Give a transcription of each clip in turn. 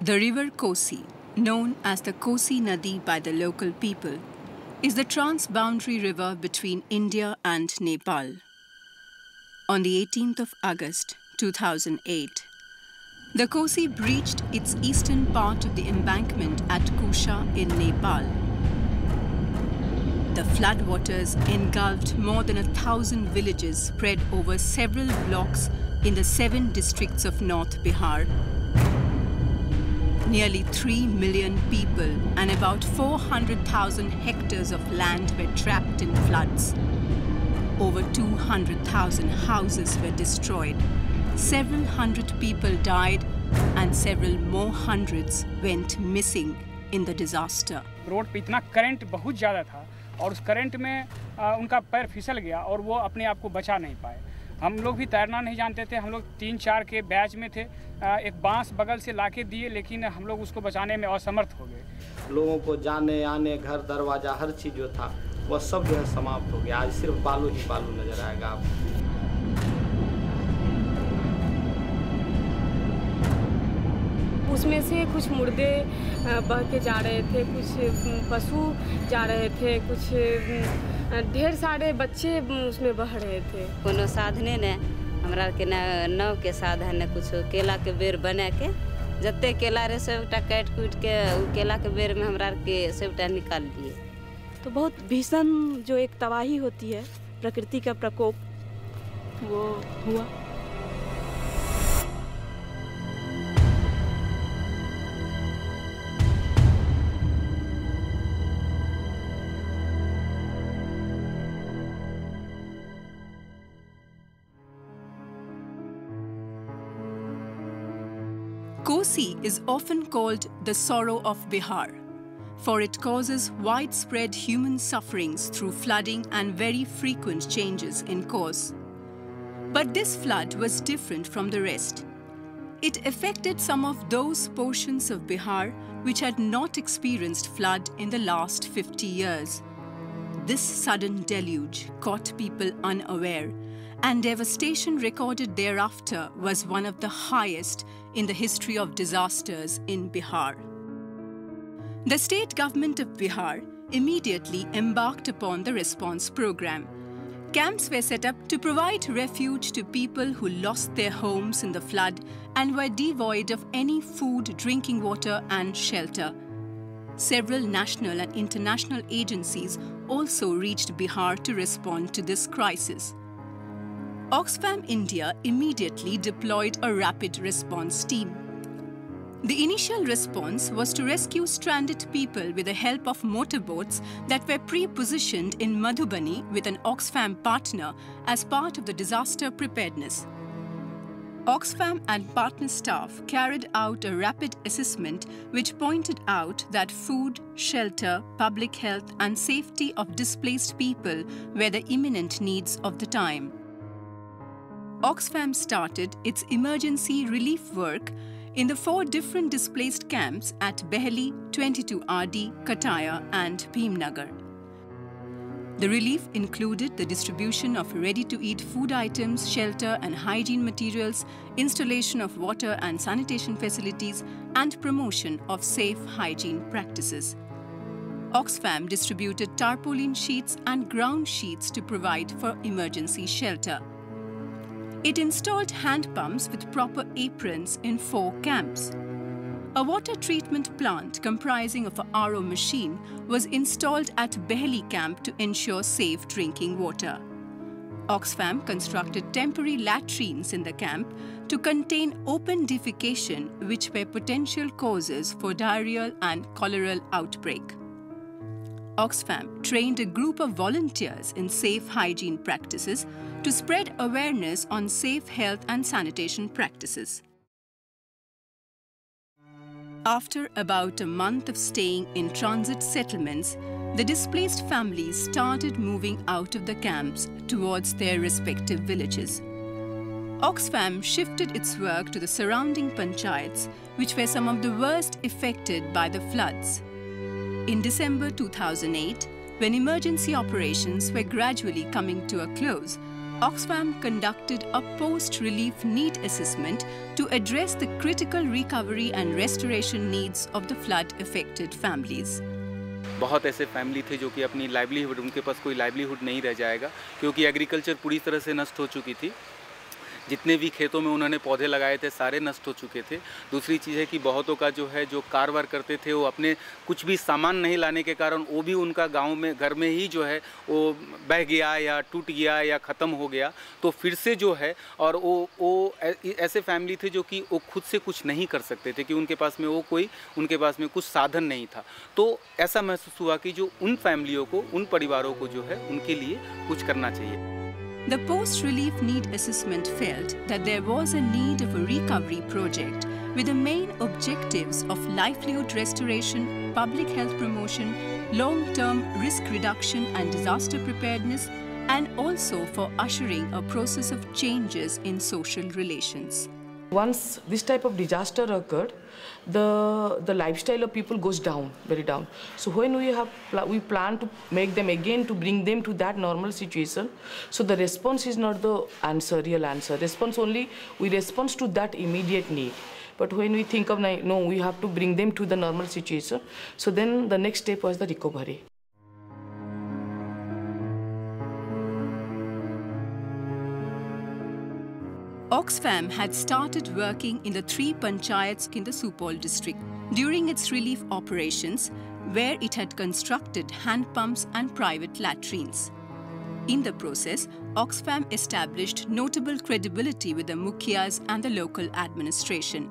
The river Kosi, known as the Kosi Nadi by the local people, is the trans-boundary river between India and Nepal. On the 18th of August 2008, the Kosi breached its eastern part of the embankment at Kusha in Nepal. The floodwaters engulfed more than 1,000 villages spread over several blocks in the 7 districts of North Bihar. Nearly 3 million people and about 400,000 hectares of land were trapped in floods. Over 200,000 houses were destroyed. Several hundred people died and several more hundreds went missing in the disaster. Road पे इतना current बहुत ज़्यादा था और उस current में उनका पैर फिसल गया और वो अपने आप को बचा नहीं पाए। हम लोग भी तैरना नहीं जानते थे, हम लोग 3-4 के बैच में थे। एक बांस बगल से लाके दिए लेकिन हम लोग उसको बचाने में असमर्थ हो गए। लोगों को जाने आने, घर दरवाजा, हर चीज़ जो था वह सब जो है समाप्त हो गया। आज सिर्फ बालू ही बालू नजर आएगा आपको। उसमें से कुछ मुर्दे बह के जा रहे थे, कुछ पशु जा रहे थे, कुछ ढेर सारे बच्चे उसमें बह रहे थे। कोनो साधने ने हमरा के नाव के साधन ने कुछ केला के बेर बना के जत्ते केला रे सबटा काट कूट के केला के बेर में हमरा के सबटा निकाल दिए। तो बहुत भीषण जो एक तबाही होती है, प्रकृति का प्रकोप, वो हुआ। Kosi is often called the sorrow of Bihar, for it causes widespread human sufferings through flooding and very frequent changes in course. But this flood was different from the rest. It affected some of those portions of Bihar which had not experienced flood in the last 50 years. This sudden deluge caught people unaware, and devastation recorded thereafter was one of the highest in the history of disasters in Bihar. The state government of Bihar immediately embarked upon the response program. Camps were set up to provide refuge to people who lost their homes in the flood and were devoid of any food, drinking water and shelter. Several national and international agencies also reached Bihar to respond to this crisis. Oxfam India immediately deployed a rapid response team. The initial response was to rescue stranded people with the help of motorboats that were pre-positioned in Madhubani with an Oxfam partner as part of the disaster preparedness. Oxfam and partner staff carried out a rapid assessment which pointed out that food, shelter, public health and safety of displaced people were the imminent needs of the time. Oxfam started its emergency relief work in the 4 different displaced camps at Behli, 22RD, Kataya and Bhimnagar. The relief included the distribution of ready-to-eat food items, shelter and hygiene materials, installation of water and sanitation facilities, and promotion of safe hygiene practices. Oxfam distributed tarpaulin sheets and ground sheets to provide for emergency shelter. It installed hand pumps with proper aprons in 4 camps. A water treatment plant comprising of a RO machine was installed at Behli camp to ensure safe drinking water. Oxfam constructed temporary latrines in the camp to contain open defecation, which were potential causes for diarrheal and choleral outbreak. Oxfam trained a group of volunteers in safe hygiene practices to spread awareness on safe health and sanitation practices. After about a month of staying in transit settlements, the displaced families started moving out of the camps towards their respective villages. Oxfam shifted its work to the surrounding panchayats, which were some of the worst affected by the floods. In December 2008, when emergency operations were gradually coming to a close, Oxfam conducted a post-relief need assessment to address the critical recovery and restoration needs of the flood-affected families. बहुत ऐसे family थे जो कि अपनी livelihood, उनके पास कोई livelihood नहीं रह जाएगा क्योंकि एग्रीकल्चर पूरी तरह से नष्ट हो चुकी थी। जितने भी खेतों में उन्होंने पौधे लगाए थे सारे नष्ट हो चुके थे। दूसरी चीज़ है कि बहुतों का जो है जो कारोबार करते थे वो अपने कुछ भी सामान नहीं लाने के कारण वो भी उनका गांव में घर में ही जो है वो बह गया या टूट गया या ख़त्म हो गया। तो फिर से जो है और वो ऐसे फैमिली थे जो कि वो खुद से कुछ नहीं कर सकते थे कि उनके पास में कुछ साधन नहीं था। तो ऐसा महसूस हुआ कि जो उन फैमिलियों को, उन परिवारों को जो है उनके लिए कुछ करना चाहिए। The post-relief need assessment felt that there was a need of a recovery project with the main objectives of livelihood restoration, public health promotion, long-term risk reduction and disaster preparedness, and also for ushering a process of changes in social relations. Once this type of disaster occurred, the lifestyle of people goes down, very down. So when we plan to make them again, to bring them to that normal situation, so the response is not the answer, real answer. Response only, we respond to that immediate need. But when we think of, no, we have to bring them to the normal situation, so then the next step was the recovery. Oxfam had started working in the 3 panchayats in the Supaul district during its relief operations, where it had constructed hand pumps and private latrines. In the process, Oxfam established notable credibility with the mukhias and the local administration.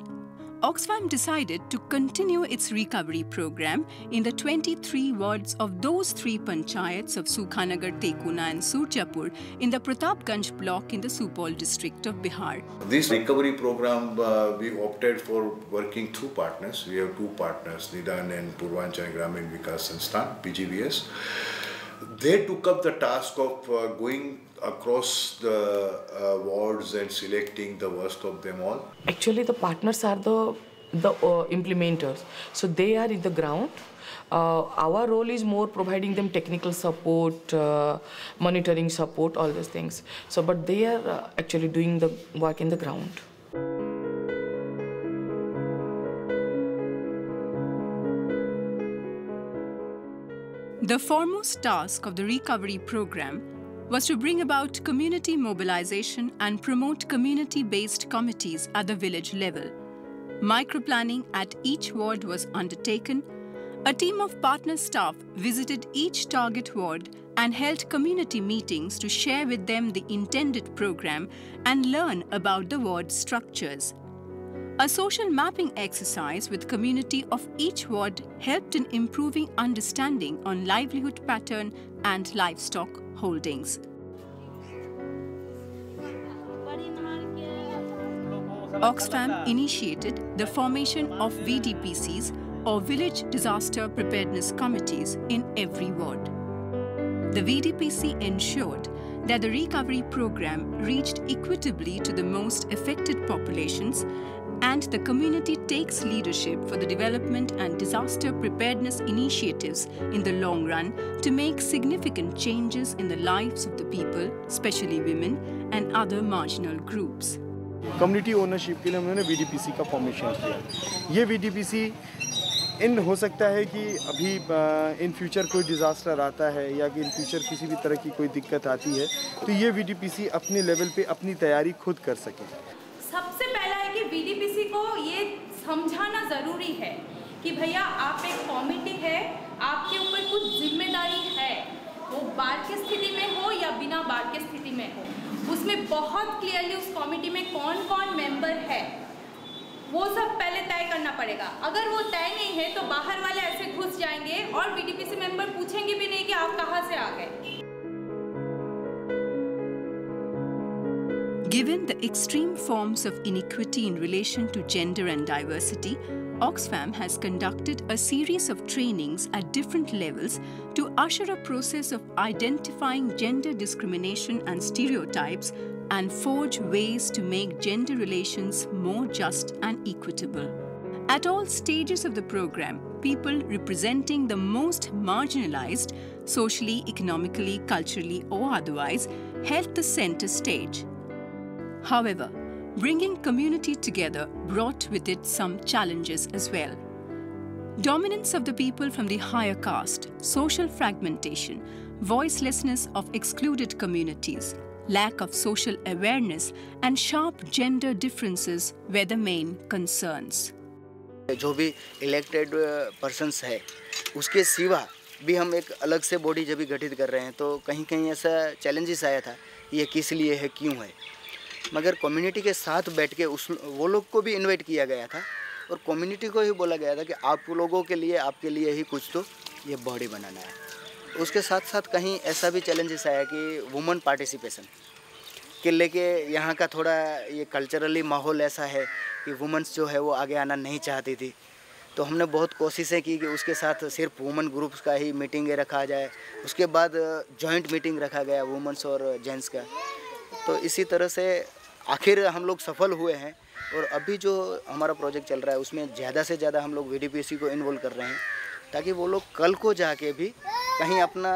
Oxfam decided to continue its recovery program in the 23 wards of those 3 panchayats of Sukhanagar, Tekuna and Surjapur in the Pratapganj block in the Supaul district of Bihar. This recovery program, we opted for working through partners. We have 2 partners, Nidan and Purvanchal Gramin Vikas Sansthan, PGVS. They took up the task of going across the wards and selecting the worst of them all. Actually, the partners are the implementers. So they are in the ground. Our role is more providing them technical support, monitoring support, all those things. So, but they are actually doing the work in the ground. The foremost task of the recovery program was to bring about community mobilization and promote community-based committees at the village level. Microplanning at each ward was undertaken. A team of partner staff visited each target ward and held community meetings to share with them the intended program and learn about the ward structures. A social mapping exercise with community of each ward helped in improving understanding on livelihood pattern and livestock holdings. Oxfam initiated the formation of VDPCs or Village Disaster Preparedness Committees in every ward. The VDPC ensured that the recovery program reached equitably to the most affected populations, and the community takes leadership for the development and disaster preparedness initiatives in the long run to make significant changes in the lives of the people, especially women and other marginal groups. Community ownership के लिए उन्होंने VDPC का formation किया। ये VDPC हो सकता है कि अभी इन फ्यूचर कोई डिज़ास्टर आता है या कि इन फ्यूचर किसी भी तरह की कोई दिक्कत आती है तो ये VDPC अपने लेवल पे अपनी तैयारी खुद कर सके। सबसे पहला है कि VDPC को ये समझाना ज़रूरी है कि भैया आप एक कमेटी है, आपके ऊपर कुछ जिम्मेदारी है, वो बाढ़ की स्थिति में हो या बिना बाढ़ की स्थिति में हो, उसमें बहुत क्लियरली उस कमेटी में कौन कौन मेंबर है वो सब पहले तय करना पड़ेगा। अगर वो तय नहीं है तो बाहर वाले ऐसे घुस जाएंगे और VDPC मेंबर पूछेंगे भी नहीं कि आप कहाँ से आ गए। Given the extreme forms of inequity in relation to gender and diversity, Oxfam has conducted a series of trainings at different levels to usher a process of identifying gender discrimination and stereotypes and forge ways to make gender relations more just and equitable. At all stages of the program, people representing the most marginalized, socially, economically, culturally, or otherwise, held the center stage. However, bringing community together brought with it some challenges as well. Dominance of the people from the higher caste, social fragmentation, voicelessness of excluded communities, lack of social awareness, and sharp gender differences were the main concerns. जो भी elected persons है उसके सिवा भी हम एक अलग से बॉडी जब भी गठित कर रहे हैं तो कहीं कहीं ऐसा चैलेंजेस आया था ये किस लिए है, क्यों है। मगर कम्युनिटी के साथ बैठ के वो लोग को भी इनवाइट किया गया था और कम्युनिटी को ही बोला गया था कि आप लोगों के लिए, आपके लिए ही कुछ तो ये बॉडी बनाना है। उसके साथ साथ कहीं ऐसा भी चैलेंजेस आया कि वुमेन पार्टिसिपेशन के लेके यहाँ का थोड़ा ये कल्चरली माहौल ऐसा है कि वुमेन्स जो है वो आगे आना नहीं चाहती थी। तो हमने बहुत कोशिशें की कि उसके साथ सिर्फ वुमेन ग्रुप्स का ही मीटिंग रखा जाए। उसके बाद जॉइंट मीटिंग रखा गया वुमेन्स और जेंट्स का। तो इसी तरह से आखिर हम लोग सफल हुए हैं और अभी जो हमारा प्रोजेक्ट चल रहा है उसमें ज़्यादा से ज़्यादा हम लोग VDPC को इन्वॉल्व कर रहे हैं ताकि वो लोग कल को जाके भी कहीं अपना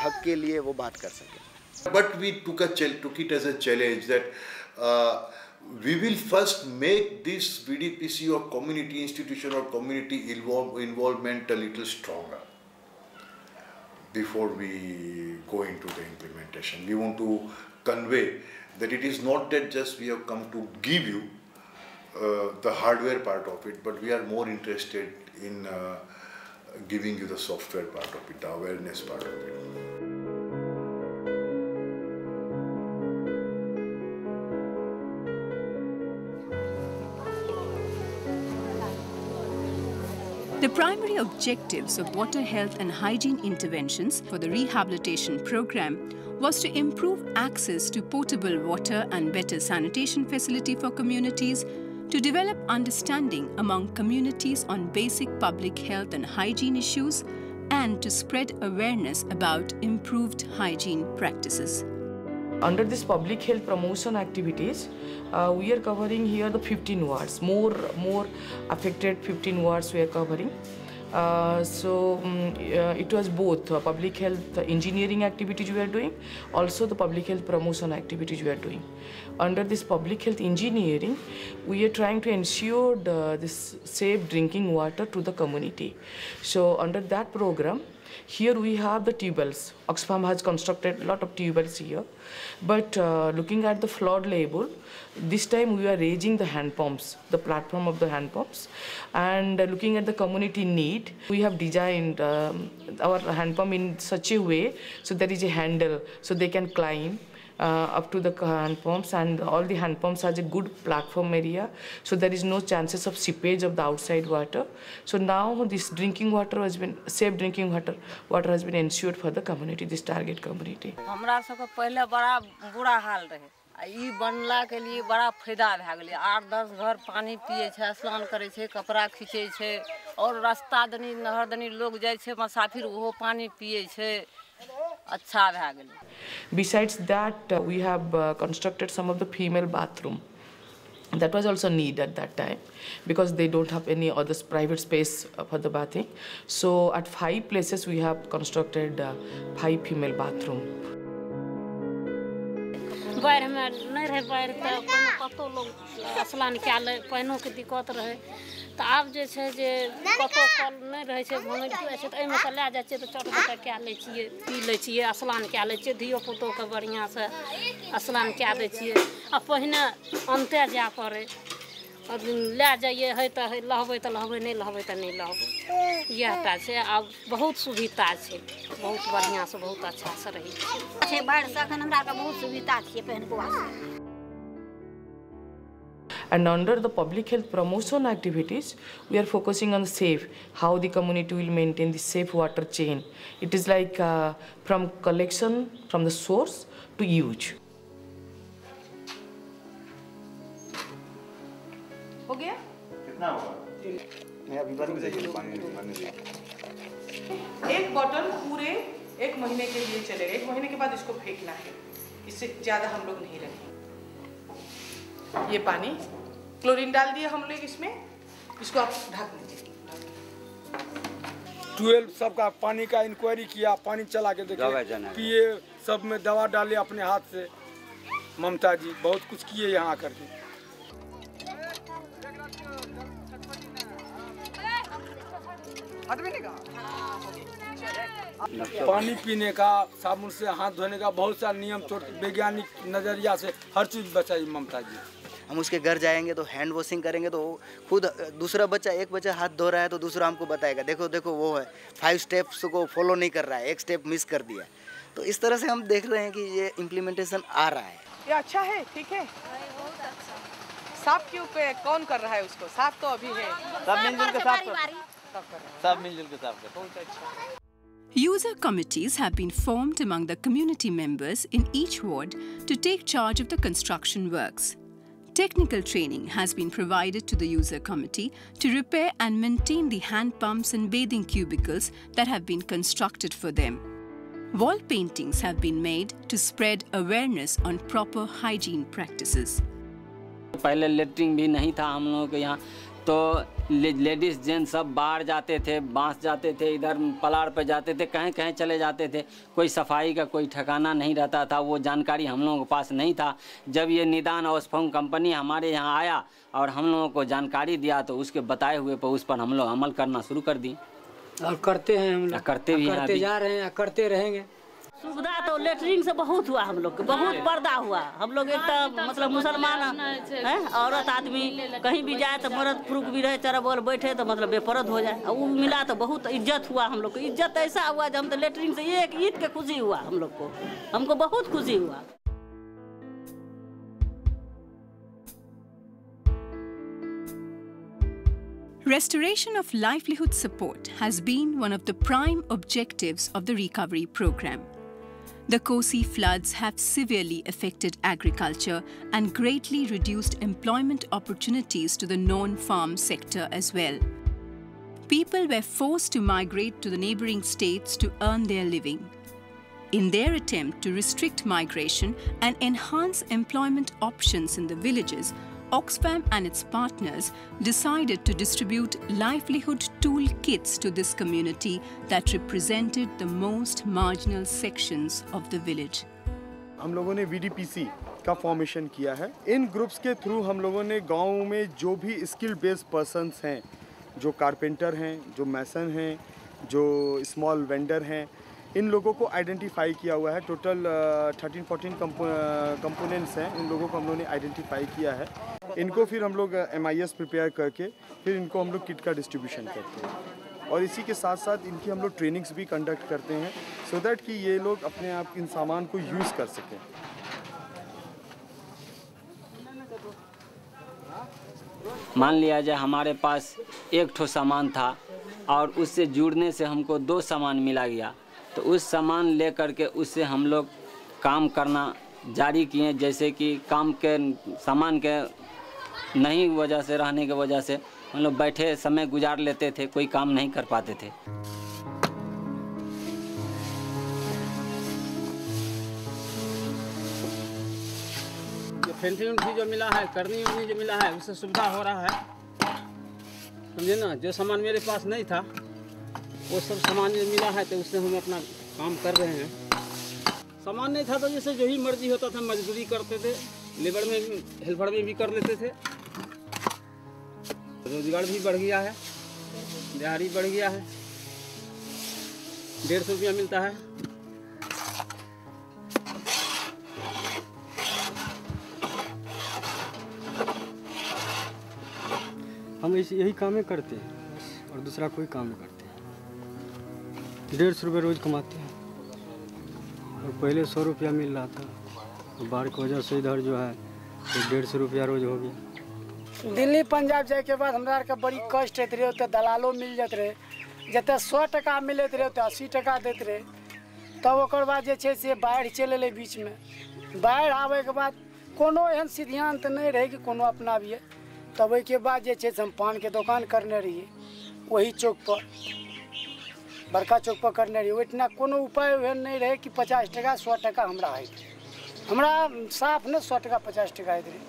हक के लिए वो बात कर सकें। But we took it as a challenge that we will first make this VDPC or community institution or community involvement a little stronger before we go into the implementation. We want to convey that it is not that just we have come to give you the hardware part of it, but we are more interested in giving you the software part of it, the awareness part of it. The primary objectives of water health and hygiene interventions for the rehabilitation program was to improve access to potable water and better sanitation facility for communities, to develop understanding among communities on basic public health and hygiene issues, and to spread awareness about improved hygiene practices. Under this public health promotion activities, we are covering here the 15 wards, more affected 15 wards we are covering. It was both public health engineering activities we are doing, also the public health promotion activities we are doing. Under this public health engineering, we are trying to ensure this safe drinking water to the community. So under that program, here we have the tubewells. Oxfam has constructed a lot of tubewells here. But looking at the flood level, this time we are raising the hand pumps, the platform of the hand pumps. And looking at the community need, we have designed our hand pump in such a way so there is a handle so they can climb up to the hand pumps, and all the hand pumps has a good platform area, so there is no chances of seepage of the outside water. So now this drinking water has been, safe drinking water has been ensured for the community, this target community. हमरा सबके पहले बड़ा बुरा हाल रहे, ई बनला के लिए बड़ा फायदा भए गेलै। 8-10 घर पानी पिए छै, स्नान करे छै, कपड़ा खींचे छै और रास्ता दनी नहर दनी लोग जाय छै मुसाफिर ओहो पानी पिए छै। अच्छा भए गेलै। Besides that, we have constructed some of the female bathroom. That was also need at that time because they don't have any other private space for the bathing. So at 5 places we have constructed 5 female bathroom. बाढ़ में नहीं रह पाए तो कतो लोग स्नान क्या ले पानियों के दिक्कत रहे तो अब जे छै जे कतो कल नहीं रहे छै भंगल हुए छै तो एमे से ले जाय छै तो चट चट क्या ले छिए पी ले छिए स्नान क्या ले छिए धियो पुतो के बढ़िया से स्नान क्या दे छिए आ पहिने अंते जा पड़े ले जाइए है तो लहबे तो लहबे नहीं लहबे तो नहीं लहबे यहटा छै अब बहुत सुविधा छै बहुत बढ़िया से बहुत अच्छा से रही छै बाढ़ से अखन हमरा के बहुत सुविधा छै पहिनकुआ से। And under the public health promotion activities, we are focusing on safe, how the community will maintain the safe water chain. It is like from collection from the source to use. हो गया? कितना होगा? मैं अभी बंद जाइए पानी एक बॉटल पूरे 1 महीने के लिए चलेगा। 1 महीने के बाद इसको फेंकना है, इससे ज़्यादा हम लोग नहीं रखेंगे। ये पानी क्लोरीन डाल दिया हम लोग इसमें, इसको आप ढक दीजिए। 12 सबका पानी का इंक्वायरी किया, पानी चला के देखे, पिए, सब में दवा डाले अपने हाथ से। ममता जी बहुत कुछ किए यहाँ करके। पानी पीने का, साबुन से हाथ धोने का बहुत सा नियम, वैज्ञानिक नजरिया से हर चीज बताई ममता जी। हम उसके घर जाएंगे तो हैंड वॉशिंग करेंगे तो खुद दूसरा बच्चा, एक बच्चा हाथ धो रहा है तो दूसरा हमको बताएगा, देखो देखो वो है 5 स्टेप्स को फॉलो नहीं कर रहा है, 1 स्टेप मिस कर दिया। तो इस तरह से हम देख रहे हैं कि ये इम्प्लीमेंटेशन आ रहा है। ये अच्छा है, ठीक है। साफ क्यों पे कौन कर रहा है उसको? साफ तो अभी है, सब मिलजुल के साफ कर, सब मिलजुल के साफ कर। बहुत अच्छा। User committees have been formed among the community members in each ward to take charge of the construction works. Technical training has been provided to the user committee to repair and maintain the hand pumps and bathing cubicles that have been constructed for them. Wall paintings have been made to spread awareness on proper hygiene practices. पहले latrine भी नहीं था हम लोगों के यहाँ, तो ladies gents सब बाहर जाते थे, बांस जाते थे, इधर पलाड़ पे जाते थे, कहीं कहीं चले जाते थे। कोई सफाई का कोई ठिकाना नहीं रहता था, वो जानकारी हम लोगों के पास नहीं था। जब ये निदान ऑक्सफैम कंपनी हमारे यहाँ आया और हम लोगों को जानकारी दिया तो उसके बताए हुए पर उस पर हम लोग अमल करना शुरू कर दी और करते हैं। हम लोग करते भी करते जा रहे हैं, करते रहेंगे। सुविधा तो लेटरिन से बहुत हुआ, हम लोग बहुत पर्दा हुआ। हम लोग एक तो मतलब मुसलमान है, औरत आदमी कहीं भी जाए तो मर्द पुरुष भी रहे, चरा बोल बैठे तो मतलब बेपर्द हो जाए, वो मिला तो बहुत इज्जत हुआ। हम लोग को इज्जत ऐसा हुआ जब हम तो लेटरिन से एक ईद के खुशी हुआ हम लोग को, हमको बहुत खुशी हुआ। Restoration of livelihood support has been one of the prime objectives of the recovery program. The Kosi floods have severely affected agriculture and greatly reduced employment opportunities to the non-farm sector as well. People were forced to migrate to the neighboring states to earn their living. In their attempt to restrict migration and enhance employment options in the villages, Oxfam and its partners decided to distribute livelihood tool kits to this community that represented the most marginal sections of the village. हम लोगों ने VDPC का formation किया है। इन groups के through हम लोगों ने गांव में जो भी स्किल बेस्ड पर्सन्स हैं, जो कारपेंटर हैं, जो मैसन हैं, जो स्मॉल वेंडर हैं, इन लोगों को आइडेंटिफाई किया हुआ है। टोटल 13-14 कंपोनेंट्स हैं, इन लोगों को हम लोगों ने आइडेंटिफाई किया है। इनको फिर हम लोग MIS प्रिपेयर करके फिर इनको हम लोग किट का डिस्ट्रीब्यूशन करते हैं और इसी के साथ साथ इनकी हम लोग ट्रेनिंग्स भी कंडक्ट करते हैं सो दैट कि ये लोग अपने आप इन सामान को यूज़ कर सकें। मान लिया जाए हमारे पास एक ठो सामान था और उससे जुड़ने से हमको 2 सामान मिला गया, तो उस सामान ले करके उससे हम लोग काम करना जारी किए। जैसे कि काम के सामान के नहीं वजह से रहने की वजह से हम लोग बैठे समय गुजार लेते थे, कोई काम नहीं कर पाते थे। ये फेंसिंग भी जो मिला है, करनी उर्नी जो मिला है, उससे सुविधा हो रहा है, समझे ना। जो सामान मेरे पास नहीं था वो सब सामान जो मिला है तो उससे हम अपना काम कर रहे हैं। सामान नहीं था तो जैसे जो ही मर्जी होता था मजदूरी करते थे, लेबर में हेल्पर में भी कर लेते थे। रोजगार भी बढ़ गया है, दिहाड़ी बढ़ गया है, 150 रुपया मिलता है। हम यही काम ही करते हैं और दूसरा कोई काम नहीं करते हैं। 150 रुपये रोज़ कमाते हैं और पहले 100 रुपया मिल रहा था, और बाढ़ की वजह से इधर जो है तो 150 रुपया रोज हो गया। दिल्ली पंजाब जाए के बाद हमरा के बड़ी कष्ट होते रहे, तो दलालो मिल जाते रहे, जते 100 टका मिलते रहे तो 80 टका देते रहे। तब ओकर बाद जे छै से बाढ़ि चलि एलै बीच में। बाढ़ि आबे के बाद कोनो एहन सिद्धांत नहीं रहे कि कोनो अपनाबिए। तब ओहि के बाद जे छै से हम पान के दुकान करने रहिए वही चौक पर, बड़का चौक पर करने रहिए। ओहिठिना कोनो उपाय ओहन नहीं रहे कि 50 टका 100 टका हमरा है, हमरा साफ ने 100 टका 50 टका होइत रहे।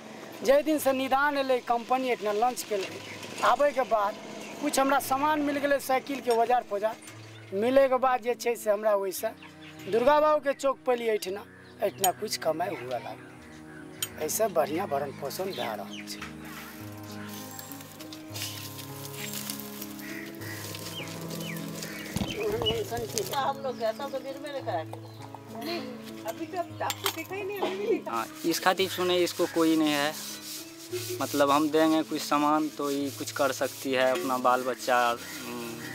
जै दिन से निदान एलै कंपनी एठिना लॉन्च केलकै, आबै के बाद कुछ हमरा सामान मिल गेलै, साइकिल के औजार पौजार मिले के बाद जे छै से हमरा वैसे दुर्गा बाबू के चौक पर एठना कुछ कमाई हुआ लागल। ऐसे बढ़िया भरण पोषण भए रहल छै। हम लोग कहता तो दिन में करा अभी तो आपको देखा ही नहीं, अभी भी देखा। हाँ, इस खातिर चुने इसको कोई नहीं है। मतलब हम देंगे कुछ सामान तो ये कुछ कर सकती है अपना बाल बच्चा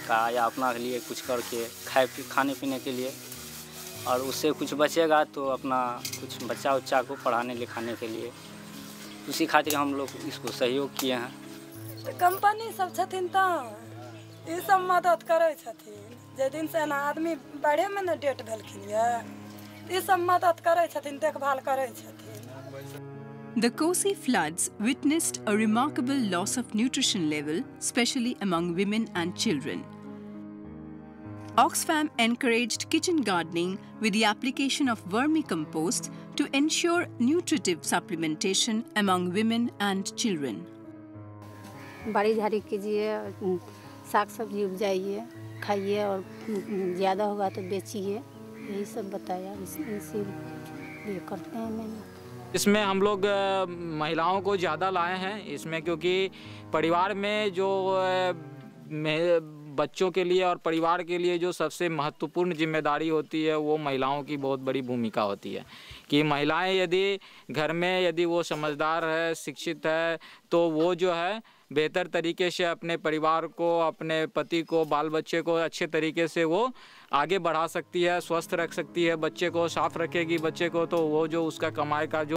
का, या अपना के लिए कुछ करके खाने पीने के लिए, और उससे कुछ बचेगा तो अपना कुछ बच्चा उच्चा को पढ़ाने लिखाने के लिए, उसी खातिर हम लोग इसको सहयोग किए हैं। कंपनी सब छथिन तो ये सब मदद करे छथिन। जे दिन से ना आदमी बढ़े में ना डेट भेलखिन ये सब मदद करे छथिन, देखभाल करे छथिन। The Kosi floods witnessed a remarkable loss of nutrition level, especially among women and children. Oxfam encouraged kitchen gardening with the application of vermicompost to ensure nutritive supplementation among women and children. बाड़ी झाड़ी कीजिए, साग सब्जी उपजाइए, खाइए और ज़्यादा होगा तो बेचिए, यही सब बताया। इसीलिए करते हैं मैंने। इसमें हम लोग महिलाओं को ज़्यादा लाए हैं इसमें, क्योंकि परिवार में जो बच्चों के लिए और परिवार के लिए जो सबसे महत्वपूर्ण जिम्मेदारी होती है वो महिलाओं की बहुत बड़ी भूमिका होती है। कि महिलाएं यदि घर में यदि वो समझदार है, शिक्षित है, तो वो जो है बेहतर तरीके से अपने परिवार को, अपने पति को, बाल बच्चे को अच्छे तरीके से वो आगे बढ़ा सकती है, स्वस्थ रख सकती है, बच्चे को साफ रखेगी बच्चे को, तो वो जो उसका कमाई का जो